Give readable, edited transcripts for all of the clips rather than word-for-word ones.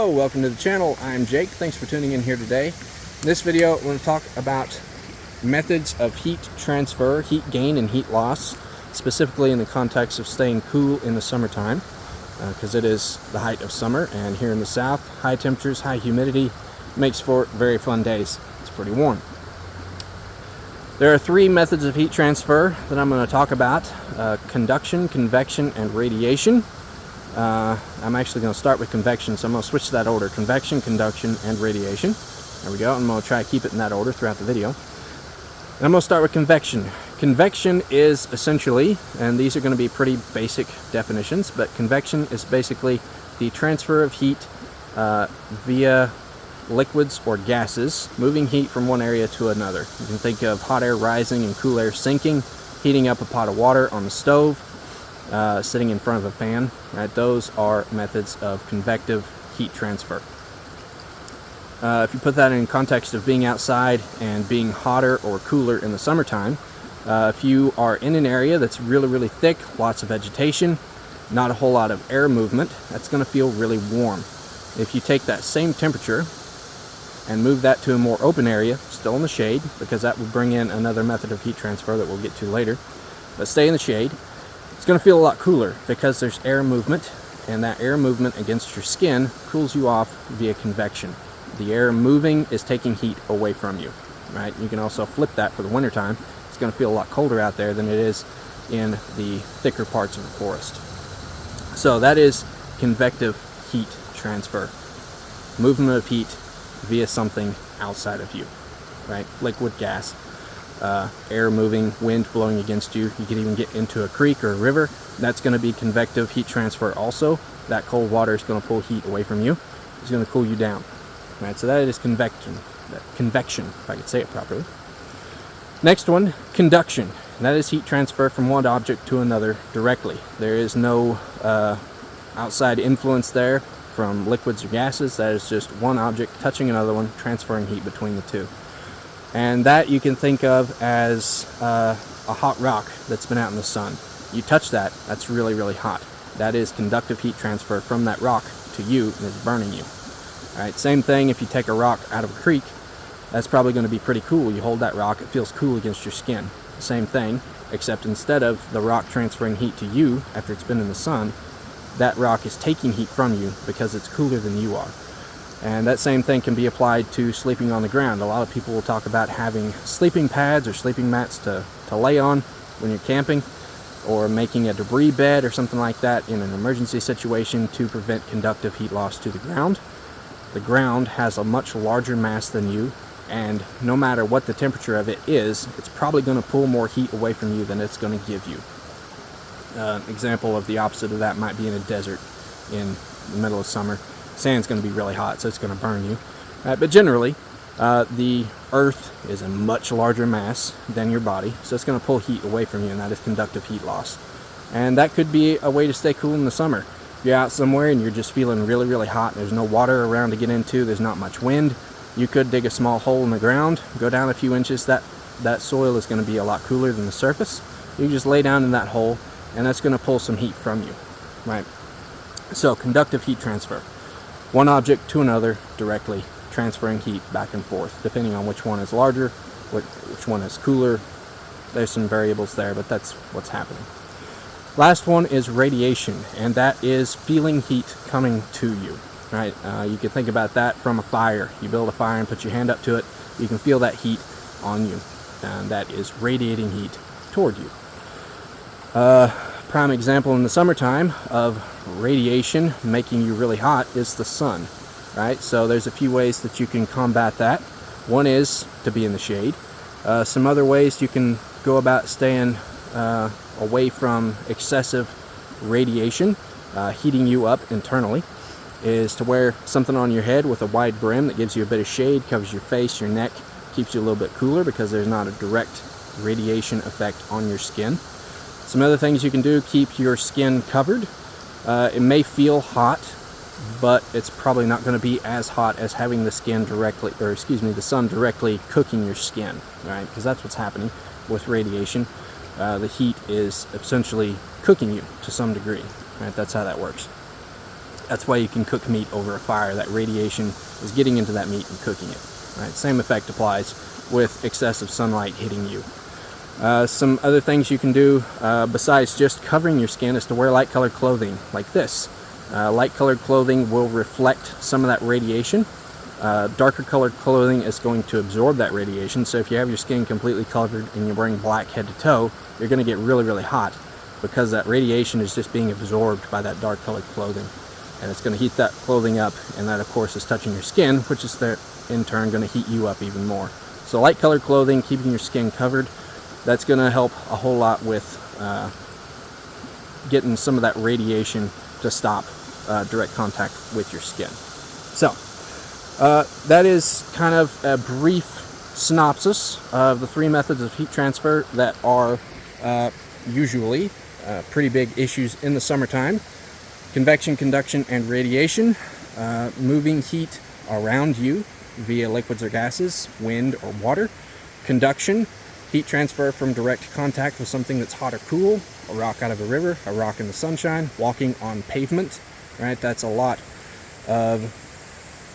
Hello, welcome to the channel. I'm Jake. Thanks for tuning in here today. In this video, I'm going to talk about methods of heat transfer, heat gain, and heat loss, specifically in the context of staying cool in the summertime, because it is the height of summer, and here in the south, high temperatures, high humidity makes for very fun days. It's pretty warm. There are three methods of heat transfer that I'm going to talk about: conduction, convection, and radiation. I'm actually going to start with convection, so I'm going to switch that order: convection, conduction, and radiation. There we go. I'm going to try to keep it in that order throughout the video. And I'm going to start with convection. Convection is essentially, and these are going to be pretty basic definitions, but convection is basically the transfer of heat via liquids or gases, moving heat from one area to another. You can think of hot air rising and cool air sinking, heating up a pot of water on the stove, sitting in front of a fan. Right? Those are methods of convective heat transfer. If you put that in context of being outside and being hotter or cooler in the summertime, if you are in an area that's really thick, lots of vegetation, not a whole lot of air movement, that's going to feel really warm. If you take that same temperature and move that to a more open area, still in the shade, because that will bring in another method of heat transfer that we'll get to later, but stay in the shade, it's going to feel a lot cooler because there's air movement, and that air movement against your skin cools you off via convection. The air moving is taking heat away from you, right? You can also flip that for the wintertime. It's going to feel a lot colder out there than it is in the thicker parts of the forest. So that is convective heat transfer. Movement of heat via something outside of you, right? Liquid, gas, air moving, wind blowing against you. You can even get into a creek or a river. That's going to be convective heat transfer also. That cold water is going to pull heat away from you. It's going to cool you down, right? So that is convection, if I could say it properly. Next one, conduction. And that is heat transfer from one object to another directly. There is no outside influence there from liquids or gases. That is just one object touching another one, transferring heat between the two. And that you can think of as a hot rock that's been out in the sun. You touch that, that's really hot. That is conductive heat transfer from that rock to you, and it's burning you. All right, same thing if you take a rock out of a creek. That's probably going to be pretty cool. You hold that rock, it feels cool against your skin. Same thing, except instead of the rock transferring heat to you after it's been in the sun, that rock is taking heat from you because it's cooler than you are. And that same thing can be applied to sleeping on the ground. A lot of people will talk about having sleeping pads or sleeping mats to lay on when you're camping, or making a debris bed or something like that in an emergency situation to prevent conductive heat loss to the ground. The ground has a much larger mass than you, and no matter what the temperature of it is, it's probably going to pull more heat away from you than it's going to give you. An example of the opposite of that might be in a desert in the middle of summer. Sand's going to be really hot, so it's going to burn you. But generally, the earth is a much larger mass than your body, so it's going to pull heat away from you, and that is conductive heat loss. And that could be a way to stay cool in the summer. If you're out somewhere and you're just feeling really hot, there's no water around to get into, there's not much wind, you could dig a small hole in the ground, go down a few inches. That soil is going to be a lot cooler than the surface. You just lay down in that hole, and that's going to pull some heat from you, right? So conductive heat transfer. One object to another directly, transferring heat back and forth, depending on which one is larger, which one is cooler. There's some variables there, but that's what's happening. Last one is radiation, and that is feeling heat coming to you, right? You can think about that from a fire. You build a fire and put your hand up to it, you can feel that heat on you, and that is radiating heat toward you. Prime example in the summertime of radiation making you really hot is the sun, right? So there's a few ways that you can combat that. One is to be in the shade. Some other ways you can go about staying away from excessive radiation, heating you up internally, is to wear something on your head with a wide brim that gives you a bit of shade, covers your face, your neck, keeps you a little bit cooler because there's not a direct radiation effect on your skin. Some other things you can do: keep your skin covered. It may feel hot, but it's probably not going to be as hot as having the sun directly cooking your skin, right? Because that's what's happening with radiation. The heat is essentially cooking you to some degree, right? That's how that works. That's why you can cook meat over a fire. That radiation is getting into that meat and cooking it. Right? Same effect applies with excessive sunlight hitting you. Some other things you can do besides just covering your skin is to wear light colored clothing like this. Light colored clothing will reflect some of that radiation. Darker colored clothing is going to absorb that radiation. So if you have your skin completely covered and you're wearing black head to toe, you're going to get really, really hot because that radiation is just being absorbed by that dark colored clothing. And it's going to heat that clothing up, and that of course is touching your skin, which is in turn going to heat you up even more. So light colored clothing, keeping your skin covered, that's going to help a whole lot with getting some of that radiation to stop direct contact with your skin. So that is kind of a brief synopsis of the 3 methods of heat transfer that are usually pretty big issues in the summertime. Convection, conduction, and radiation, moving heat around you via liquids or gases, wind or water. Conduction, heat transfer from direct contact with something that's hot or cool, a rock out of a river, a rock in the sunshine, walking on pavement, right? That's a lot of,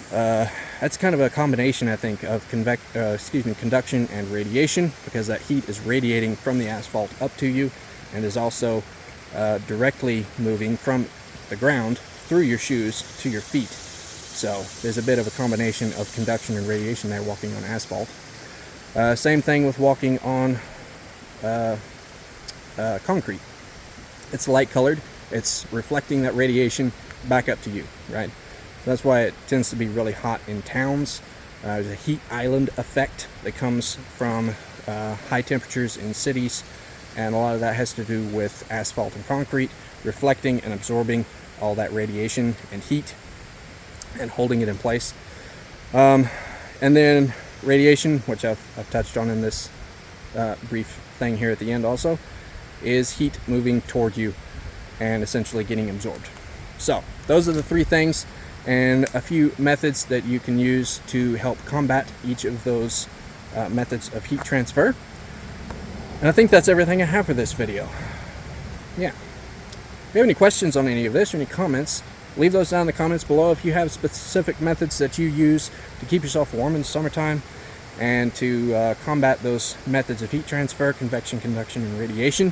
that's kind of a combination, I think, of conduction and radiation, because that heat is radiating from the asphalt up to you and is also directly moving from the ground through your shoes to your feet. So there's a bit of a combination of conduction and radiation there walking on asphalt. Same thing with walking on concrete. It's light colored, it's reflecting that radiation back up to you, right? So that's why it tends to be really hot in towns. There's a heat island effect that comes from high temperatures in cities, and a lot of that has to do with asphalt and concrete reflecting and absorbing all that radiation and heat and holding it in place. And then radiation, which I've touched on in this brief thing here at the end also, is heat moving toward you and essentially getting absorbed. So those are the 3 things and a few methods that you can use to help combat each of those methods of heat transfer. And I think that's everything I have for this video. Yeah. If you have any questions on any of this or any comments, leave those down in the comments below. If you have specific methods that you use to keep yourself warm in the summertime and to combat those methods of heat transfer, convection, conduction, and radiation,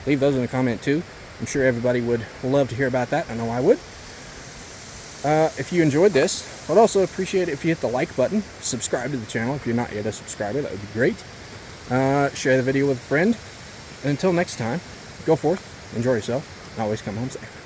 leave those in the comment too. I'm sure everybody would love to hear about that. I know I would. If you enjoyed this, I'd also appreciate it if you hit the like button, subscribe to the channel if you're not yet a subscriber, that would be great. Share the video with a friend, and until next time, go forth, enjoy yourself, and always come home safe.